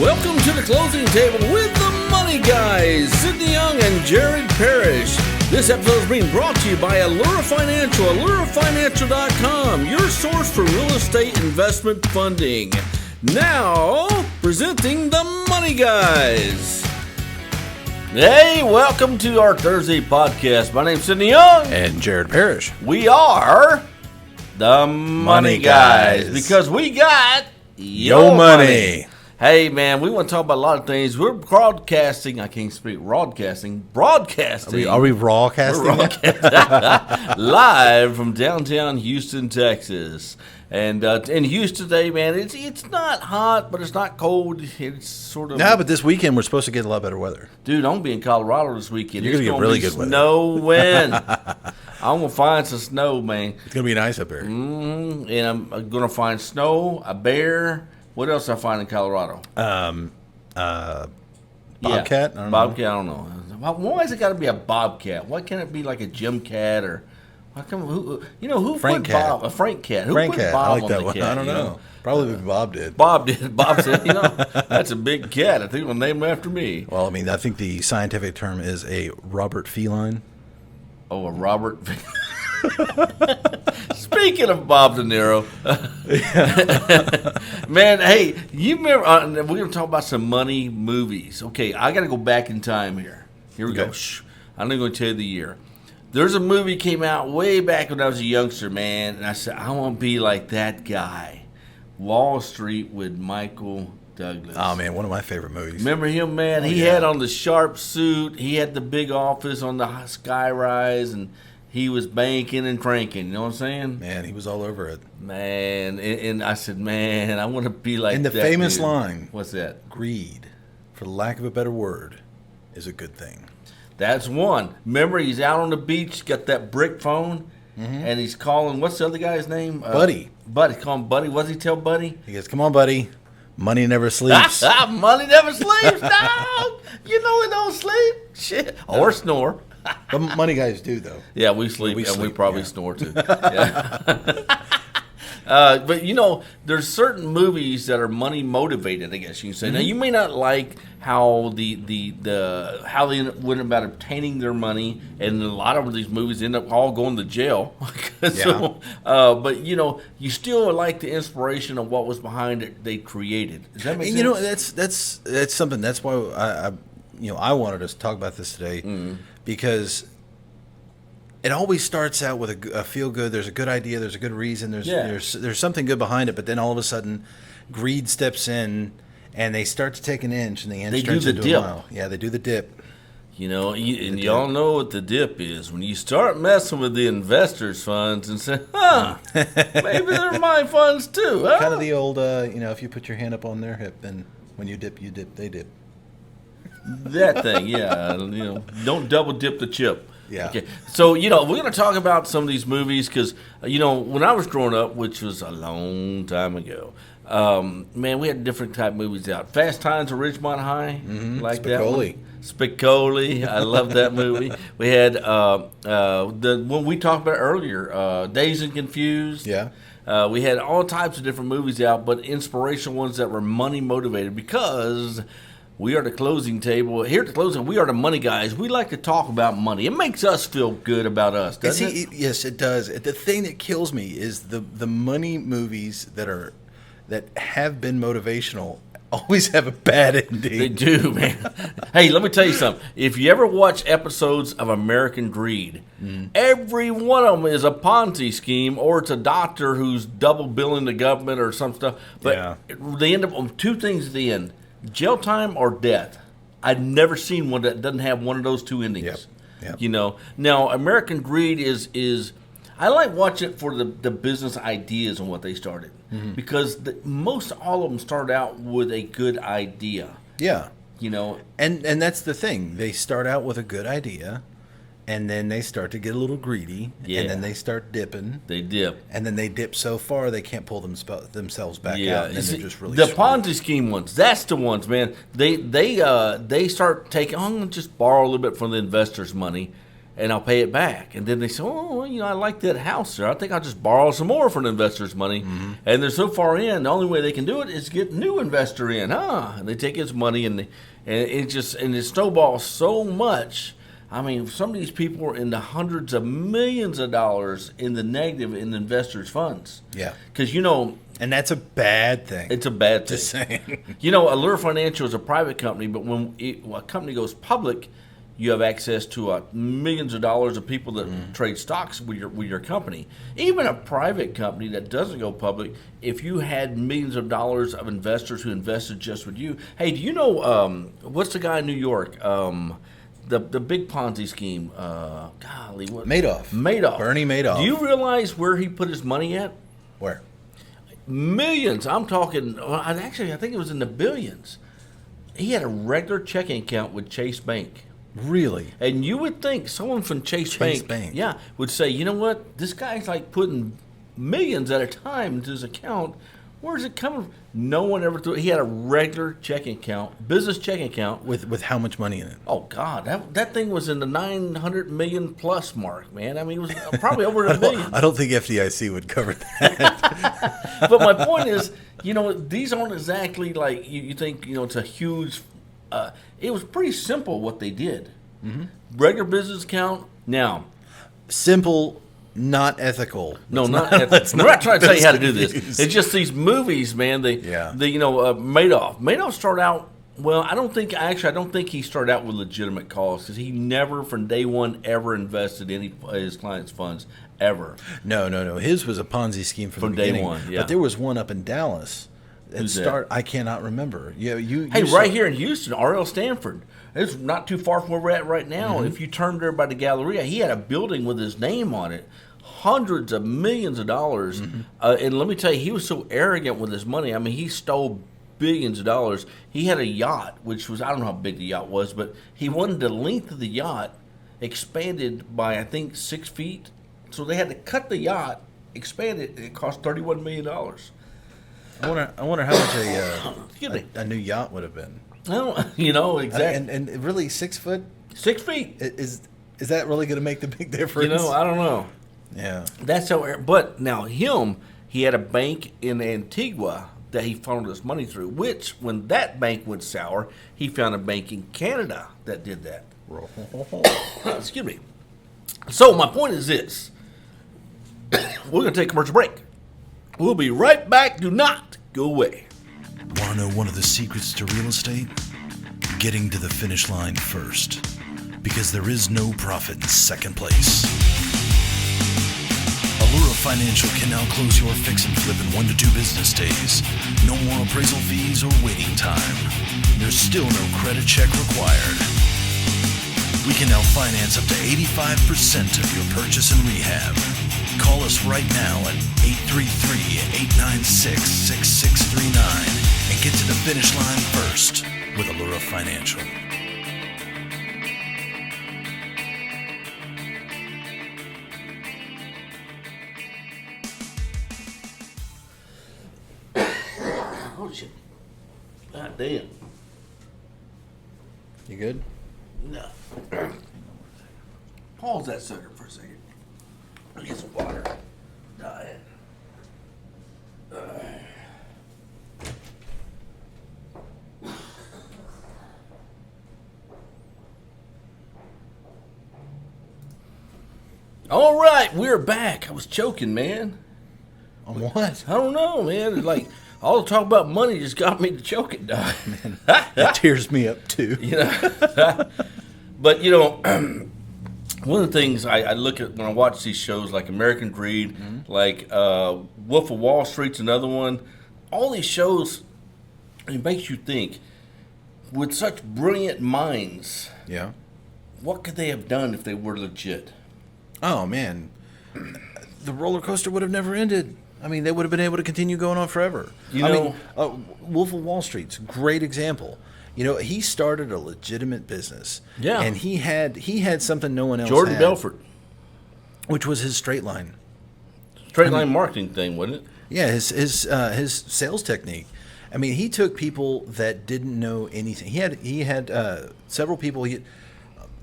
Welcome to the closing table with the Money Guys, Sidney Young and Jared Parrish. This episode is being brought to you by Allura Financial, AlluraFinancial.com, your source for real estate investment funding. Now, presenting the Money Guys. Hey, welcome to our Thursday podcast. My name's Sidney Young. And Jared Parrish. We are the Money Guys because we got your money. Hey, man, we want to talk about a lot of things. We're broadcasting. I can't speak. Broadcasting. Are we rawcasting? We're broadcasting live from downtown Houston, Texas. And in Houston today, man, it's not hot, but it's not cold. It's sort of. No, but this weekend we're supposed to get a lot better weather. Dude, I'm going to be in Colorado this weekend. You're going to get really good weather. Snowing. I'm going to find some snow, man. It's going to be nice up here. And I'm going to find snow, a bear. What else I find in Colorado? Bobcat? I don't know. Why has it got to be a bobcat? Why can't it be like a gym cat or how come who Frank put cat. Bob? A Frank cat. Who Frank put cat. Bob I like on that the one. cat? I don't know. Probably Bob did. Bob did. Bob said, that's a big cat. I think we'll name him after me. Well, I mean, I think the scientific term is a Robert feline. Oh, a Robert. Speaking of Bob De Niro, man, hey, you remember? We're going to talk about some money movies. Okay, I got to go back in time here. Here we go. Shh. I'm not going to tell you the year. There's a movie came out way back when I was a youngster, man, and I said I want to be like that guy. Wall Street with Michael Douglas. Oh man, one of my favorite movies. Remember him, man? He had on the sharp suit. He had the big office on the sky rise, and he was banking and cranking. You know what I'm saying? Man, he was all over it. Man, and I said, man, I want to be like that. And the famous dude. line. What's that? Greed, for lack of a better word, is a good thing. That's one. Remember, he's out on the beach, got that brick phone, and he's calling, what's the other guy's name? Buddy. Buddy. Call him Buddy. What does he tell Buddy? He goes, come on, buddy. Money never sleeps. Money never sleeps. No, you know it don't sleep. Shit. Or snore. The money guys do, though. Yeah, we sleep, and we probably yeah. snore, too. Yeah. But, there's certain movies that are money motivated, I guess you can say. Now, you may not like how how they went about obtaining their money, and a lot of these movies end up all going to jail. But, you still like the inspiration of what was behind it they created. Does that make sense? That's something. That's why I wanted us to talk about this today because it always starts out with a feel good. There's a good idea. There's a good reason. There's something good behind it. But then all of a sudden, greed steps in, and they start to take an inch, and the inch turns into a mile. Yeah, they do the dip. Y'all know what the dip is. When you start messing with the investors' funds and say, maybe they're my funds too. Huh? Kind of the old, if you put your hand up on their hip, then when you dip, they dip. That thing, yeah. Don't double dip the chip. Yeah. Okay. So, we're going to talk about some of these movies because, when I was growing up, which was a long time ago, man, we had different type of movies out. Fast Times at Ridgemont High, like Spicoli. that one. Spicoli. I love that movie. We had the one we talked about earlier, Dazed and Confused. Yeah. We had all types of different movies out, but inspirational ones that were money motivated because we are the closing table. Here at the closing, we are the Money Guys. We like to talk about money. It makes us feel good about us, doesn't it? Yes, it does. The thing that kills me is the money movies that have been motivational always have a bad ending. They do, man. Hey, let me tell you something. If you ever watch episodes of American Greed, every one of them is a Ponzi scheme or it's a doctor who's double billing the government or some stuff. But they end up on two things at the end. Jail time or death. I've never seen one that doesn't have one of those two endings. Yep. Now American Greed is I like watching it for the business ideas and what they started because most all of them started out with a good idea. Yeah. And that's the thing. They start out with a good idea. And then they start to get a little greedy, and then they start dipping. They dip. And then they dip so far they can't pull themselves back out, and then they're just really the screwed. Ponzi scheme ones, that's the ones, man. They start taking, I'm going to just borrow a little bit from the investors' money, and I'll pay it back. And then they say, oh, well, I like that house there. I think I'll just borrow some more from the investor's money. Mm-hmm. And they're so far in, the only way they can do it is get new investor in. And they take his money, and it snowballs so much. I mean, some of these people are in the hundreds of millions of dollars in the negative in investors' funds. Yeah. Because, and that's a bad thing. It's a bad thing. Just saying. Allure Financial is a private company, but when a company goes public, you have access to millions of dollars of people that trade stocks with your company. Even a private company that doesn't go public, if you had millions of dollars of investors who invested just with you. Hey, do you know what's the guy in New York? The big Ponzi scheme. Golly, what? Madoff. Bernie Madoff. Do you realize where he put his money at? Where? Millions. I'm talking. Actually, I think it was in the billions. He had a regular checking account with Chase Bank. Really? And you would think someone from Chase Bank, yeah, would say, you know what? This guy's like putting millions at a time into his account. Where's it coming from? No one ever threw it. He had a regular checking account, business checking account. With how much money in it? Oh, God. That thing was in the 900 million plus mark, man. I mean, it was probably over $1 billion. I don't think FDIC would cover that. But my point is, these aren't exactly like you think, it's a huge it was pretty simple what they did. Mm-hmm. Regular business account. Now, simple, not ethical. No, not ethical. We're not trying to tell you how to do this. It's just these movies, man. Madoff. Madoff started out. Well, I don't think he started out with legitimate cause because he never, from day one, ever invested any of his clients' funds ever. No. His was a Ponzi scheme from the beginning. Day one. Yeah. But there was one up in Dallas. I cannot remember. Yeah, right here in Houston, R.L. Stanford. It's not too far from where we're at right now. Mm-hmm. If you turn there by the Galleria, he had a building with his name on it, hundreds of millions of dollars. Mm-hmm. And let me tell you, he was so arrogant with his money. I mean, he stole billions of dollars. He had a yacht, which was, I don't know how big the yacht was, but he wanted the length of the yacht expanded by, I think, 6 feet. So they had to cut the yacht, expand it, and it cost $31 million. I wonder how much a new yacht would have been. Exactly. And really, 6 foot? 6 feet. Is that really going to make the big difference? I don't know. Yeah. That's how. But now he had a bank in Antigua that he funneled his money through. Which, when that bank went sour, he found a bank in Canada that did that. Excuse me. So my point is this: we're going to take a commercial break. We'll be right back. Do not go away. Want to know one of the secrets to real estate? Getting to the finish line first. Because there is no profit in second place. Allura Financial can now close your fix and flip in 1 to 2 business days. No more appraisal fees or waiting time. There's still no credit check required. We can now finance up to 85% of your purchase and rehab. Call us right now at 833-896-6639 and get to the finish line first with Allura Financial. Oh, shit. God damn. You good? No. Pause that sucker for a second. I'll get some water. Dying. All right, we're back. I was choking, man. On what? I don't know, man. It's like all the talk about money just got me to choking, dog. Man, that tears me up too. But one of the things I look at when I watch these shows like American Greed, like Wolf of Wall Street's another one. All these shows, it makes you think, with such brilliant minds, what could they have done if they were legit? Oh, man. The roller coaster would have never ended. I mean, they would have been able to continue going on forever. Wolf of Wall Street's a great example. He started a legitimate business. Yeah. And he had something no one else Jordan had. Belfort. Which was his straight line. Line marketing thing, wasn't it? Yeah, his sales technique. I mean, he took people that didn't know anything. He had several people.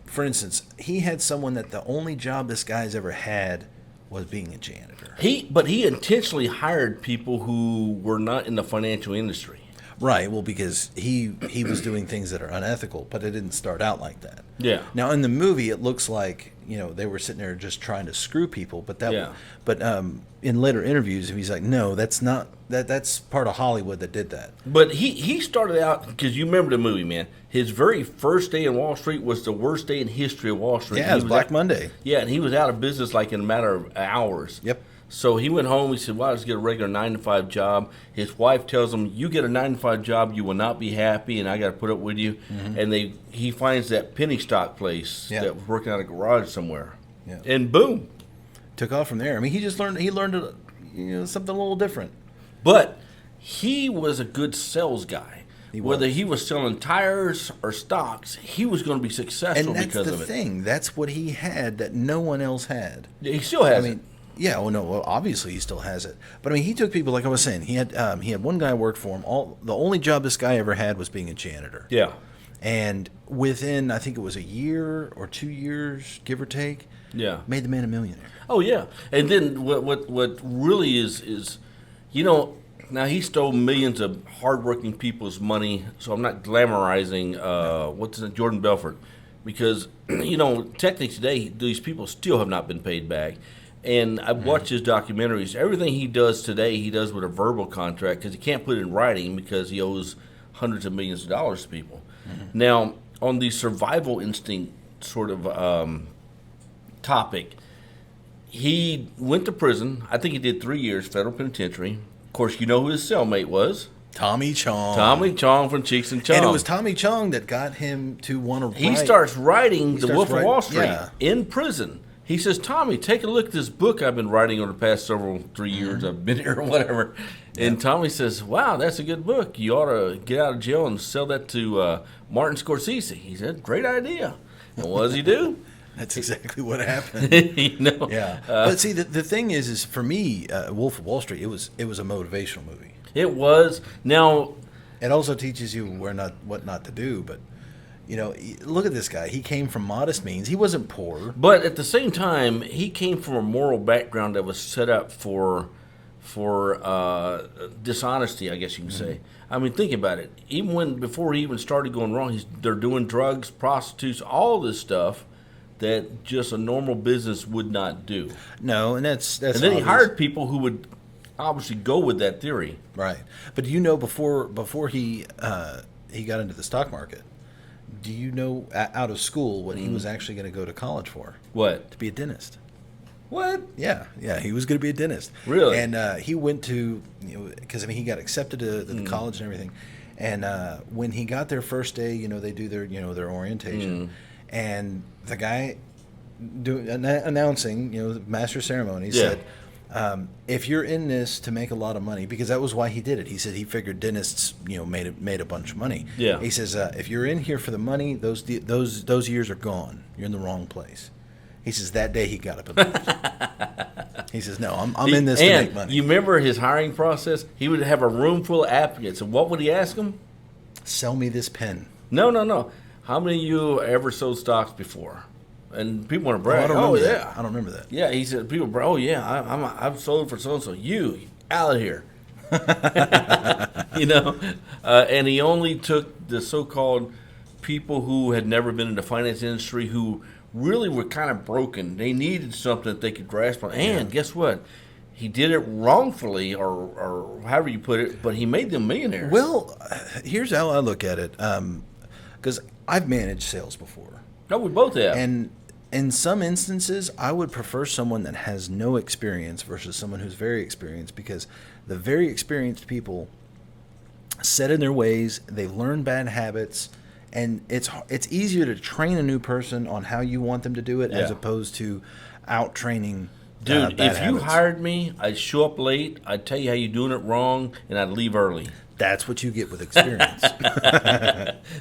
for instance, he had someone that the only job this guy's ever had was being a janitor. But he intentionally hired people who were not in the financial industry. Right. Well, because he was doing things that are unethical, but it didn't start out like that. Yeah. Now in the movie, it looks like they were sitting there just trying to screw people, but in later interviews, he's like, no, that's not that's part of Hollywood that did that. But he started out, because you remember the movie, man. His very first day in Wall Street was the worst day in history of Wall Street. Yeah, it was Black Monday. Yeah, and he was out of business like in a matter of hours. Yep. So he went home. He said, well, I'll just get a regular 9-to-5 job. His wife tells him, you get a 9-to-5 job, you will not be happy, and I got to put up with you. Mm-hmm. And he finds that penny stock place that was working out of a garage somewhere. Yeah. And boom. Took off from there. I mean, he learned something a little different. But he was a good sales guy. Whether he was selling tires or stocks, he was going to be successful because of it. And that's the thing. That's what he had that no one else had. Yeah, he still has it. Yeah, well, obviously he still has it. But I mean, he took people, like I was saying. He had one guy work for him. The only job this guy ever had was being a janitor. Yeah. And within, I think it was a year or 2 years, give or take, made the man a millionaire. Oh yeah. And then what really is now he stole millions of hardworking people's money. So I'm not glamorizing Jordan Belfort, because technically today these people still have not been paid back. And I've watched his documentaries. Everything he does today, he does with a verbal contract, because he can't put it in writing because he owes hundreds of millions of dollars to people. Mm-hmm. Now, on the survival instinct sort of topic, he went to prison. I think he did 3 years, federal penitentiary. Of course, you know who his cellmate was? Tommy Chong. Tommy Chong from Cheech and Chong. And it was Tommy Chong that got him to want to write. He starts writing The Wolf of Wall Street in prison. He says, Tommy, take a look at this book I've been writing over the past 3 years I've been here or whatever. And Tommy says, wow, that's a good book. You ought to get out of jail and sell that to Martin Scorsese. He said, great idea. And what does he do? That's exactly what happened. Yeah. But see, the thing is for me, Wolf of Wall Street, it was a motivational movie. It was. Now, it also teaches you what not to do, but look at this guy. He came from modest means. He wasn't poor. But at the same time, he came from a moral background that was set up for dishonesty, I guess you can say. I mean, think about it. Before he even started going wrong, they're doing drugs, prostitutes, all this stuff that just a normal business would not do. No, and that's and then he hired people who would obviously go with that theory. Right. But before he got into the stock market, do you know, out of school, what he was actually going to go to college for? What? To be a dentist. What? Yeah, he was going to be a dentist. Really? And he went to, because he got accepted to the college and everything. And when he got there first day, they do their orientation, and the guy announcing, the master ceremony said, if you're in this to make a lot of money, because that was why he did it. He said he figured dentists, made a bunch of money. Yeah. He says, if you're in here for the money, those years are gone. You're in the wrong place. He says that day he got up and left. He says, no, I'm in this to make money. You remember his hiring process? He would have a room full of applicants, and what would he ask them? Sell me this pen. No. How many of you ever sold stocks before? And people want to brag. I don't remember that. I don't remember that. Yeah, he said, people, I've sold for so-and-so. You, out of here. And he only took the so-called people who had never been in the finance industry, who really were kind of broken. They needed something that they could grasp on. And guess what? He did it wrongfully, or however you put it, but he made them millionaires. Well, here's how I look at it. Because I've managed sales before. No, we both have. And in some instances, I would prefer someone that has no experience versus someone who's very experienced, because the very experienced people set in their ways, they've learned bad habits, and it's easier to train a new person on how you want them to do it as opposed to out-training Dude, bad if habits. you hired me, I'd show up late, I'd tell you how you're doing it wrong, and I'd leave early. That's what you get with experience.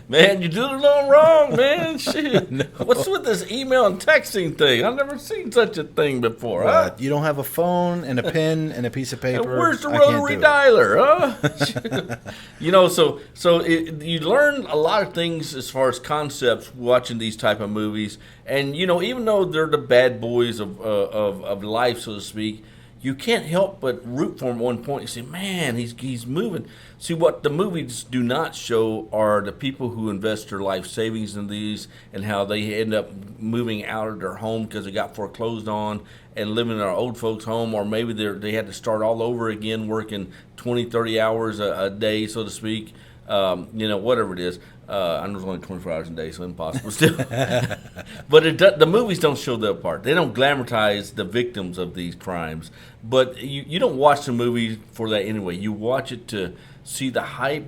Man, you did it all wrong, man. Shit. No. What's with this email and texting thing? I've never seen such a thing before. Huh? You don't have a phone and a pen and a piece of paper. And where's the rotary dialer, huh? You learn a lot of things as far as concepts watching these type of movies. And, even though they're the bad boys of life, so to speak, you can't help but root for him at one point and say, man, he's moving. See, what the movies do not show are the people who invest their life savings in these and how they end up moving out of their home because they got foreclosed on and living in our old folks' home, or maybe they had to start all over again, working 20, 30 hours a day, so to speak. Whatever it is. I know it's only 24 hours a day, so impossible still. But the movies don't show that part. They don't glamorize the victims of these crimes. But you don't watch the movie for that anyway. You watch it to see the hype,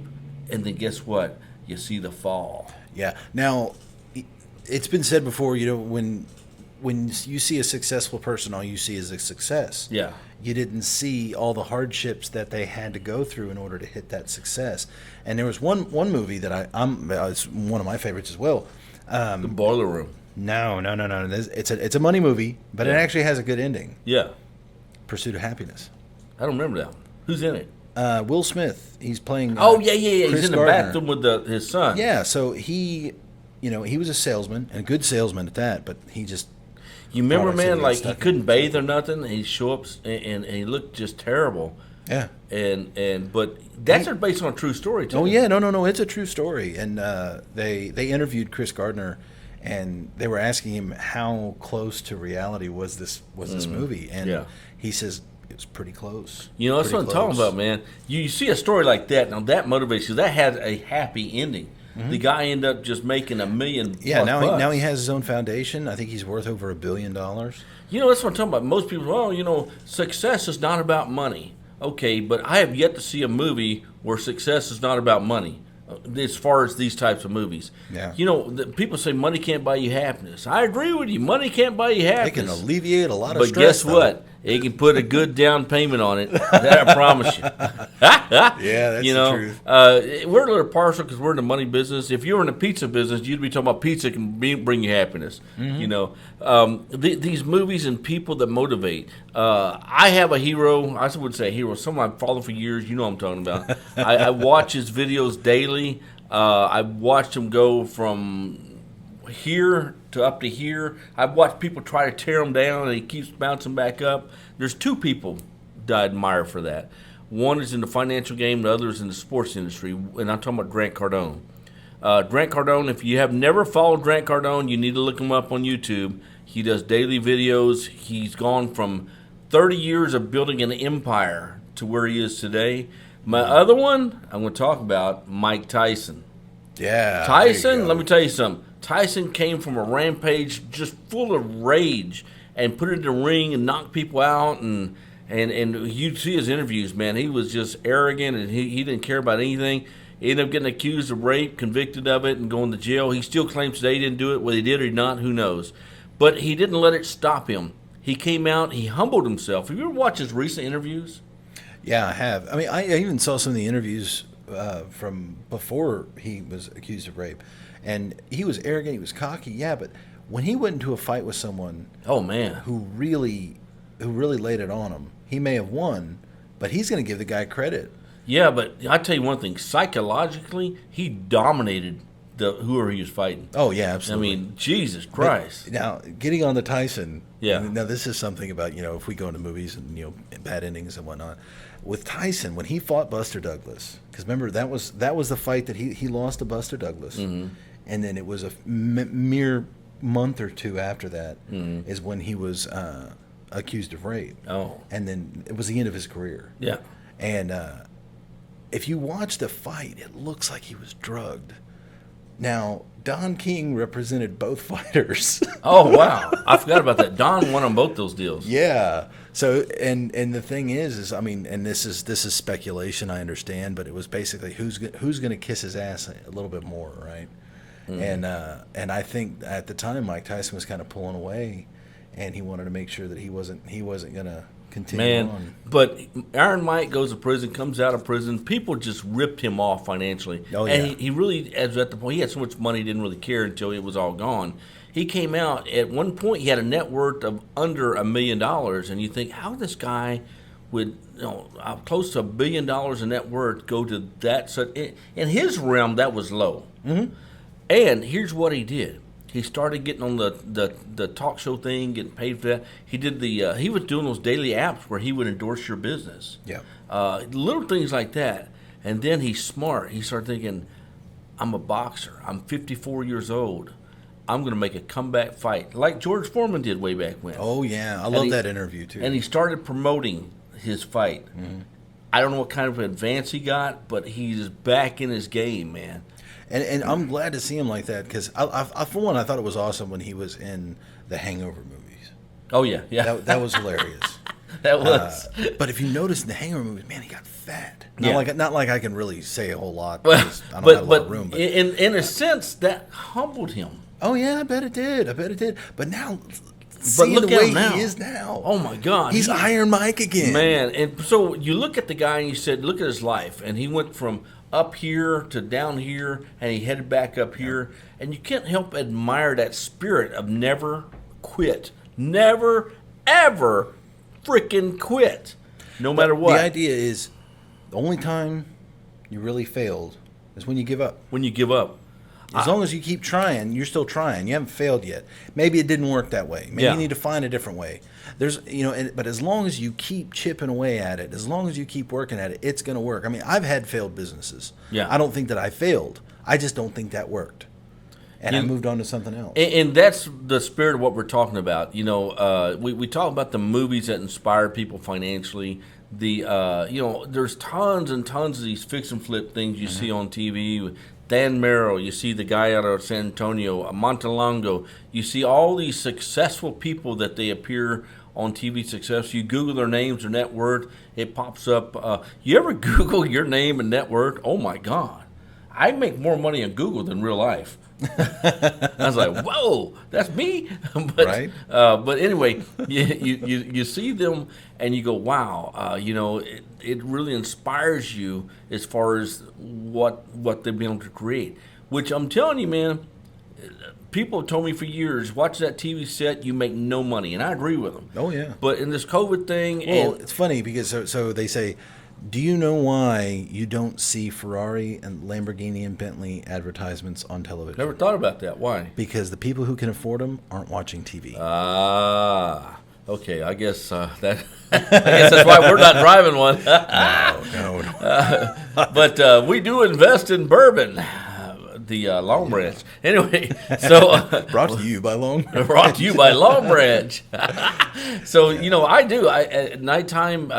and then guess what? You see the fall. Yeah. Now, it's been said before, when you see a successful person, all you see is a success. Yeah. You didn't see all the hardships that they had to go through in order to hit that success. And there was one movie that it's one of my favorites as well. The Boiler Room. No. It's a money movie, but it actually has a good ending. Yeah. Pursuit of Happiness. I don't remember that one. Who's in it? Will Smith. He's playing. Yeah. He's in the Gardner. bathroom with his son. Yeah. So he was a salesman, and a good salesman at that, but he just. You remember, man, like he couldn't bathe or nothing. He'd show up and he looked just terrible. Yeah. But that's based on a true story too. Oh yeah, no, it's a true story. And they interviewed Chris Gardner, and they were asking him how close to reality was this movie, and he says it was pretty close. That's what I'm talking about, man. You see a story like that, now that motivates you. That has a happy ending. Mm-hmm. The guy ended up just making $1 million. Yeah, now he has his own foundation. I think he's worth over $1 billion. That's what I'm talking about. Most people, success is not about money. Okay, but I have yet to see a movie where success is not about money. As far as these types of movies, people say money can't buy you happiness. I agree with you. Money can't buy you happiness. It can alleviate a lot of stress. But guess what? It can put a good down payment on it. That I promise you. Yeah, that's the truth. We're a little partial because we're in the money business. If you were in the pizza business, you'd be talking about pizza can bring you happiness. Mm-hmm. These movies and people that motivate. I have a hero. I wouldn't say a hero. Someone I've followed for years. You know what I'm talking about. I watch his videos daily. I've watched him go from here to up to here. I've watched people try to tear him down, and he keeps bouncing back up. There's two people that I admire for that. One is in the financial game, the other is in the sports industry, and I'm talking about Grant Cardone. Grant Cardone, if you have never followed Grant Cardone, you need to look him up on YouTube. He does daily videos. He's gone from 30 years of building an empire to where he is today. My other one, I'm going to talk about Mike Tyson. Yeah. Tyson, let me tell you something. Tyson came from a rampage just full of rage and put it in the ring and knocked people out. And you see his interviews, man. He was just arrogant, and he didn't care about anything. He ended up getting accused of rape, convicted of it, and going to jail. He still claims today he didn't do it. Whether he did or not, who knows. But he didn't let it stop him. He came out. He humbled himself. Have you ever watched his recent interviews? Yeah, I have. I mean, I even saw some of the interviews from before he was accused of rape. And he was arrogant, he was cocky, yeah, but when he went into a fight with someone who really laid it on him, he may have won, but he's going to give the guy credit. Yeah, but I tell you one thing, psychologically, he dominated whoever he was fighting. Oh, yeah, absolutely. I mean, Jesus Christ. But now, getting on to Tyson, yeah. Now this is something about, if we go into movies and, bad endings and whatnot. With Tyson, when he fought Buster Douglas, because remember, that was the fight that he lost to Buster Douglas. Mm-hmm. And then it was a mere month or two after that is when he was accused of rape. Oh. And then it was the end of his career. Yeah. And if you watch the fight, it looks like he was drugged. Now, Don King represented both fighters. Oh, wow. I forgot about that. Don won on both those deals. Yeah. So, and the thing is I mean, and this is speculation, I understand, but it was basically who's going to kiss his ass a little bit more, right? Mm. And I think at the time Mike Tyson was kind of pulling away, and he wanted to make sure that he wasn't going to continue on. But Iron Mike goes to prison, comes out of prison. People just ripped him off financially. Oh, yeah. And he really, as at the point, he had so much money, he didn't really care until it was all gone. He came out, at one point, he had a net worth of under $1 million. And you think, how this guy would, close to $1 billion in net worth go to that? In his realm, that was low. Mm-hmm. And here's what he did. He started getting on the talk show thing, getting paid for that. He did he was doing those daily apps where he would endorse your business. Yeah. Little things like that. And then he's smart. He started thinking, I'm a boxer. I'm 54 years old. I'm going to make a comeback fight like George Foreman did way back when. Oh, yeah. I love that interview, too. And he started promoting his fight. Mm-hmm. I don't know what kind of advance he got, but he's back in his game, man. And I'm glad to see him like that because, I for one, I thought it was awesome when he was in the Hangover movies. Oh, yeah, yeah. That was hilarious. That was. But if you notice in the Hangover movies, man, he got fat. Yeah. Not like I can really say a whole lot because I don't have a lot of room. But in a sense, that humbled him. Oh, yeah, I bet it did. But now, seeing the way he is now. Oh, my God. He's Iron Mike again. Man, and so you look at the guy and you said, look at his life. And he went from up here to down here, and he headed back up here. And you can't help but admire that spirit of never quit. Never, ever freaking quit. No matter what. The idea is the only time you really failed is when you give up. When you give up. As long as you keep trying, you're still trying. You haven't failed yet. Maybe it didn't work that way. Maybe you need to find a different way. But as long as you keep chipping away at it, as long as you keep working at it, it's going to work. I mean, I've had failed businesses. Yeah. I don't think that I failed. I just don't think that worked. And I moved on to something else. And that's the spirit of what we're talking about. We talk about the movies that inspire people financially. There's tons and tons of these fix and flip things you see on TV. Dan Merrill, you see the guy out of San Antonio, Montalongo. You see all these successful people that they appear on TV success. You Google their names or net worth, it pops up. You ever Google your name and net worth? Oh, my God. I make more money on Google than real life. I was like, whoa, that's me. But, right. But anyway, you see them and you go, wow, it really inspires you as far as what they've been able to create. Which I'm telling you, man, people have told me for years, watch that TV set, you make no money. And I agree with them. Oh, yeah. But in this COVID thing. Well, it's funny because so they say, do you know why you don't see Ferrari and Lamborghini and Bentley advertisements on television? Never thought about that. Why? Because the people who can afford them aren't watching TV. Okay. I guess that's why we're not driving one. No. But we do invest in bourbon. The Long Branch. Anyway, so brought to you by Long Branch. Brought to you by Long Branch. So I do. At nighttime,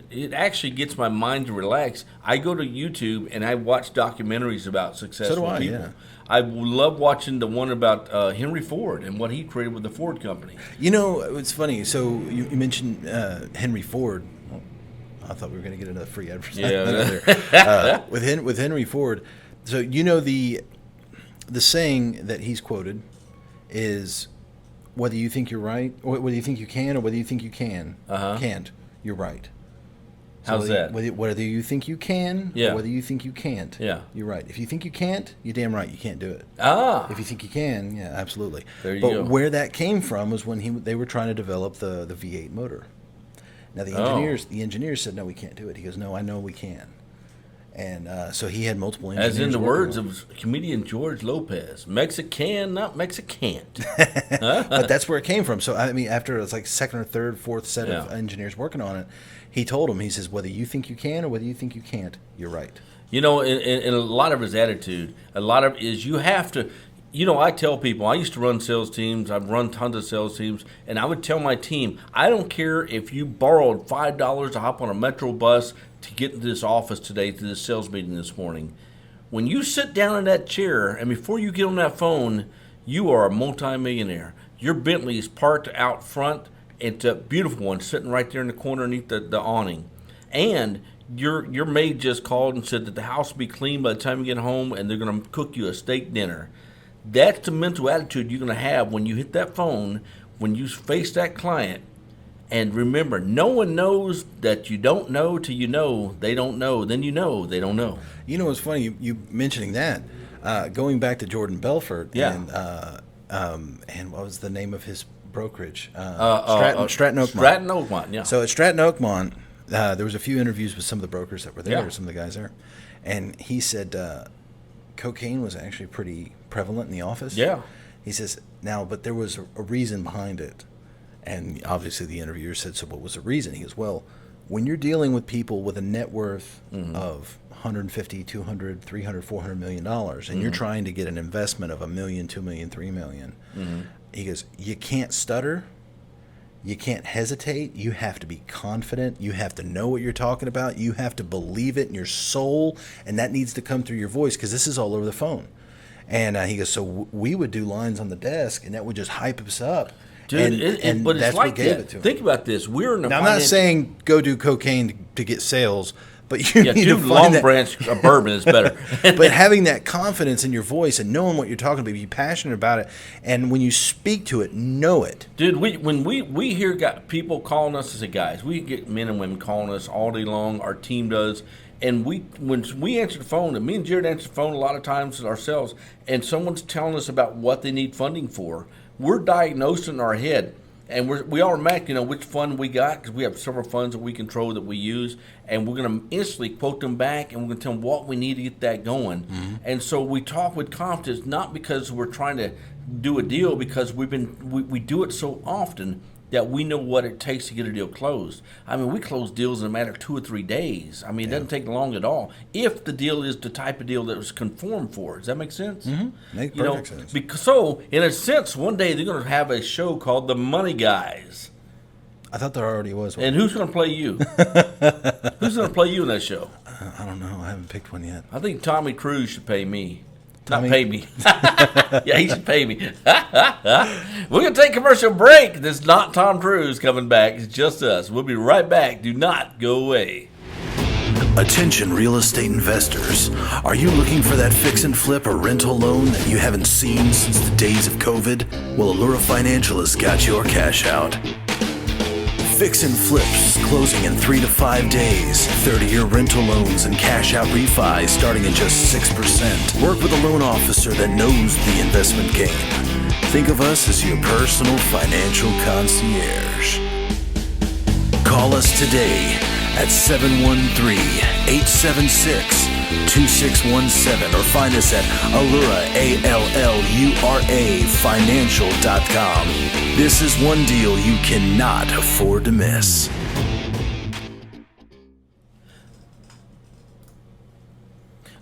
it actually gets my mind to relax. I go to YouTube and I watch documentaries about successful people. Yeah. I love watching the one about Henry Ford and what he created with the Ford company. It's funny. So you mentioned Henry Ford. I thought we were going to get another free advertisement. Yeah. With Henry Ford. So the saying that he's quoted is, whether you think you're right, or whether you think you can, or whether you think you can't, you're right. So How's that? Whether you think you can, or whether you think you can't, you're right. If you think you can't, you're damn right you can't do it. If you think you can, yeah, absolutely. There you go. But where that came from was when they were trying to develop the V8 motor. Now the engineers said, no, we can't do it. He goes, no, I know we can. And so he had multiple engineers. As in the words of comedian George Lopez, Mexican, not Mexicant. But that's where it came from. So, I mean, after it's like second or third, fourth set of engineers working on it, he told him, he says, whether you think you can or whether you think you can't, you're right. In a lot of his attitude, is you have to, I tell people, I used to run sales teams, I've run tons of sales teams, and I would tell my team, I don't care if you borrowed $5 to hop on a Metro bus to get into this office today, to this sales meeting this morning. When you sit down in that chair, and before you get on that phone, you are a multimillionaire. Your Bentley is parked out front. It's a beautiful one, sitting right there in the corner underneath the awning. And your maid just called and said that the house will be clean by the time you get home, and they're going to cook you a steak dinner. That's the mental attitude you're going to have when you hit that phone, when you face that client, And remember, no one knows that you don't know till you know they don't know. Then you know they don't know. You know what's funny? You mentioning that, going back to Jordan Belfort. Yeah. And what was the name of his brokerage? Stratton Oakmont. Stratton Oakmont, yeah. So at Stratton Oakmont, there was a few interviews with some of the brokers that were there, Yeah. some of the guys there. And he said cocaine was actually pretty prevalent in the office. Yeah. He says, but there was a reason behind it. And obviously the interviewer said, so what was the reason? He goes, well, when you're dealing with people with a net worth of 150, 200, 300, 400 million dollars, and you're trying to get an investment of $1 million, $2 million, $3 million, he goes, you can't stutter, you can't hesitate, you have to be confident, you have to know what you're talking about, you have to believe it in your soul, and that needs to come through your voice because this is all over the phone. And he goes, so we would do lines on the desk, and that would just hype us up. Dude, but that's it's like what gave that. it to him. Think about this. We're in a Now, I'm not saying go do cocaine to get sales, but you need to dude, find Long that. Branch bourbon is better. But having that confidence in your voice and knowing what you're talking about, be passionate about it, and when you speak to it, know it. Dude, when we hear people calling us as guys, we get men and women calling us all day long. Our team does. And when we answer the phone, and me and Jared answer the phone a lot of times ourselves, and someone's telling us about what they need funding for, we're diagnosing in our head, and we automatically know which fund we got because we have several funds that we control that we use, and we're going to instantly quote them back, and we're going to tell them what we need to get that going. And so we talk with confidence, not because we're trying to do a deal, because we do it so often that we know what it takes to get a deal closed. I mean, we close deals in a matter of 2 or 3 days. I mean, it doesn't take long at all if the deal is the type of deal that was conformed for. Does that make sense? Make perfect sense. So, in a sense, one day they're going to have a show called The Money Guys. I thought there already was one. And who's going to play you? Who's going to play you in that show? I don't know. I haven't picked one yet. I think Tommy Cruise should pay me. Tommy? Not pay me. Yeah, he should pay me. We're going to take a commercial break. This is not Tom Cruise coming back. It's just us. We'll be right back. Do not go away. Attention real estate investors. Are you looking for that fix and flip or rental loan that you haven't seen since the days of COVID? Well, Allura Financial has got your cash out. Fix and flips closing in 3 to 5 days. 30-year rental loans and cash out refis starting at just 6%. Work with a loan officer that knows the investment game. Think of us as your personal financial concierge. Call us today at 713-876-2617 or find us at Allura, ALLURA financial.com. This is one deal you cannot afford to miss.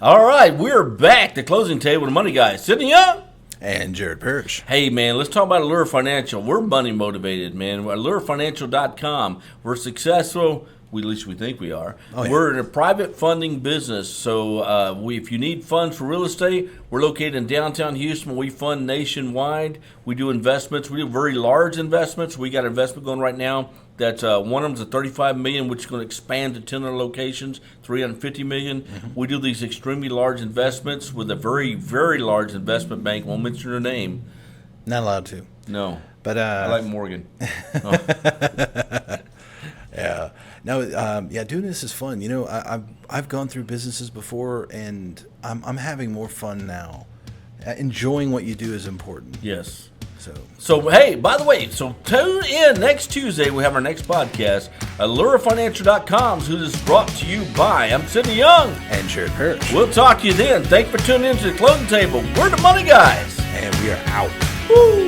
All right, we're back to Closing Table with the Money Guys. Sidney Young. And Jared Parrish. Hey, man, let's talk about Allura Financial. We're money motivated, man. We're AlluraFinancial.com. We're successful. At least we think we are. Oh, yeah. We're in a private funding business. So if you need funds for real estate, we're located in downtown Houston. We fund nationwide. We do investments. We do very large investments. We got an investment going right now. That's one of them is a $35 million, which is going to expand to 10 other locations, $350 million. We do these extremely large investments with a very, very large investment bank. Won't mention their name. Not allowed to. No. But I like Morgan. Oh. Yeah. No. Doing this is fun. You know, I've gone through businesses before, and I'm having more fun now. Enjoying what you do is important. Yes. So hey, by the way, so tune in next Tuesday. We have our next podcast. AlluraFinancial.com, who is brought to you by, I'm Sidney Young. And Jared Parrish. We'll talk to you then. Thanks for tuning in to the Closing Table. We're the Money Guys. And we are out. Woo!